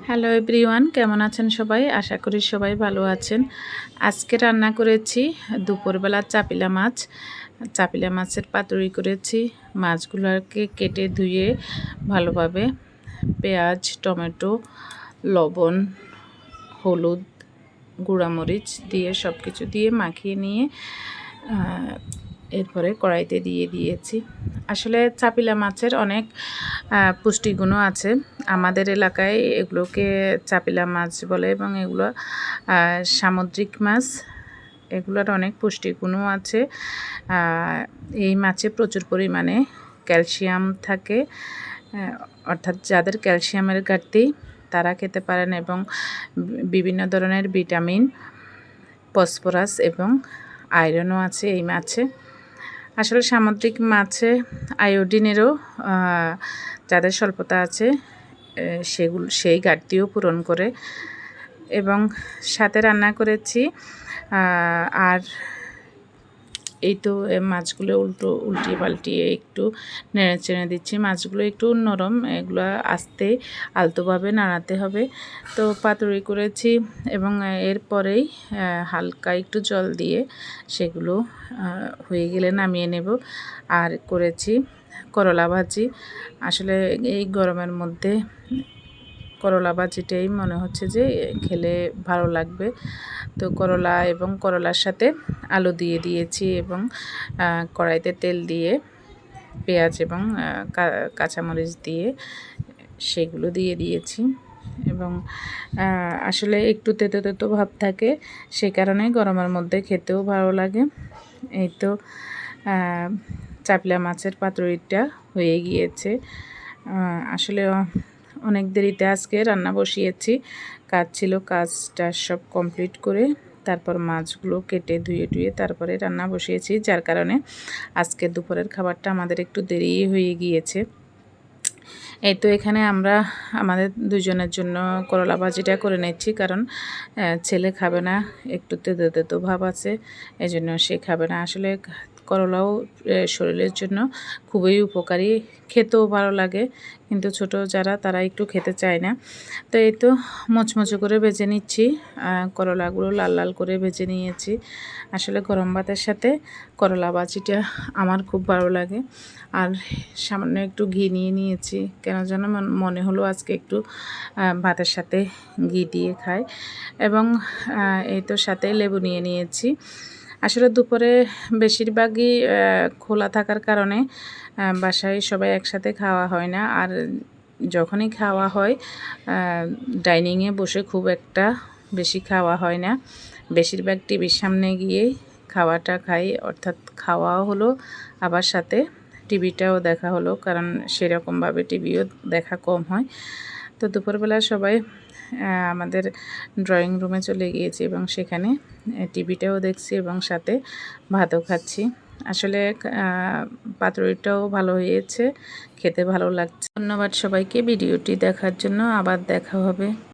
Hello everyone, কেমন আছেন সবাই? আশা করি সবাই ভালো আছেন। আজকে রান্না করেছি দুপুরবেলা চাপিলা মাছের পাতুরি করেছি। মাছগুলোকে কেটে ধুয়ে ভালোভাবে পেঁয়াজ, টমেটো, লবণ, হলুদ, গুঁড়ামরিচ দিয়ে সব কিছু দিয়ে মাখিয়ে নিয়ে এরপরে কড়াইতে দিয়ে দিয়েছি। আসলে চাপিলা মাছের অনেক পুষ্টিগুণও আছে। আমাদের এলাকায় এগুলোকে চাপিলা মাছ বলে এবং এগুলো সামুদ্রিক মাছ। এগুলোর অনেক পুষ্টিগুণও আছে। এই মাছে প্রচুর পরিমাণে ক্যালসিয়াম থাকে, অর্থাৎ যাদের ক্যালসিয়ামের ঘাটতি তারা খেতে পারেন, এবং বিভিন্ন ধরনের ভিটামিন, ফসফরাস এবং আয়রনও আছে এই মাছে। আসলে সামুদ্রিক মাছে আয়োডিনেরও যাদের স্বল্পতা আছে সেই ঘাটতিও পূরণ করে। এবং সাথে রান্না করেছি আর এই তো মাছগুলো উল্টিয়ে পাল্টিয়ে একটু নেড়ে চেড়ে দিচ্ছি। মাছগুলো একটু নরম, এগুলো আস্তে আলতোভাবে নাড়াতে হবে। তো পাতুরি করেছি এবং এরপরেই হালকা একটু জল দিয়ে সেগুলো হয়ে গেলে নামিয়ে নেব। আর করেছি করলা ভাজি। আসলে এই গরমের মধ্যে করলা ভাজিটাই মনে হচ্ছে যে খেলে ভালো লাগবে। তো করলা এবং করলার সাথে আলু দিয়ে দিয়েছি এবং কড়াইতে তেল দিয়ে পেঁয়াজ এবং কাঁচামরিচ দিয়ে সেগুলো দিয়ে দিয়েছি। এবং আসলে একটু তেতো তেতো ভাব থাকে, সে কারণে গরমের মধ্যে খেতেও ভালো লাগে। এই তো চাপলা মাছের পাতুরিটা হয়ে গিয়েছে। আসলে অনেক দেরিতে আজকে রান্না বসিয়েছি। কাজ ছিল, কাজটা সব কমপ্লিট করে তারপর মাছগুলো কেটে ধুয়ে তারপরে রান্না বসিয়েছি, যার কারণে আজকে দুপুরের খাবারটা আমাদের একটু দেরি হয়ে গিয়েছে। এই তো এখানে আমরা আমাদের দুজনের জন্য করলা ভাজিটা করে নিচ্ছি, কারণ ছেলে খাবে না, একটু তেতো তেতো ভাব আছে, এই জন্য সে খাবে না। আসলে করলাও শরীরের জন্য খুবই উপকারী, খেতেও ভালো লাগে, কিন্তু ছোট যারা তারা একটু খেতে চায় না। তো এই তো মোচমোচে করে ভেজে নিচ্ছি, করলাগুলো লাল লাল করে ভেজে নিয়েছি। আসলে গরম ভাতের সাথে করলা ভাজিটা আমার খুব ভালো লাগে। আর সামান্য একটু ঘি নিয়ে নিয়েছি, কেন যেন মনে হলো আজকে একটু ভাতের সাথে ঘি দিয়ে খাই। এবং এই তো সাথে লেবু নিয়ে নিয়েছি। আসলে দুপুরে বেশিরভাগই খোলা থাকার কারণে বাসায় সবাই একসাথে খাওয়া হয় না। আর যখনই খাওয়া হয় ডাইনিংয়ে বসে খুব একটা বেশি খাওয়া হয় না, বেশিরভাগ টিভির সামনে গিয়ে খাওয়াটা খাই, অর্থাৎ খাওয়াও হলো আবার সাথে টিভিটাও দেখা হলো, কারণ সেরকমভাবে টিভিও দেখা কম হয়। তো দুপুরবেলা সবাই আমাদের ড্রয়িং রুমে চলে গিয়েছি এবং সেখানে টিভিটাও দেখছি এবং সাথে ভাতও খাচ্ছি। আসলে পাতুরিটাও ভালো হয়েছে, খেতে ভালো লাগছে। ধন্যবাদ সবাইকে ভিডিওটি দেখার জন্য। আবার দেখা হবে।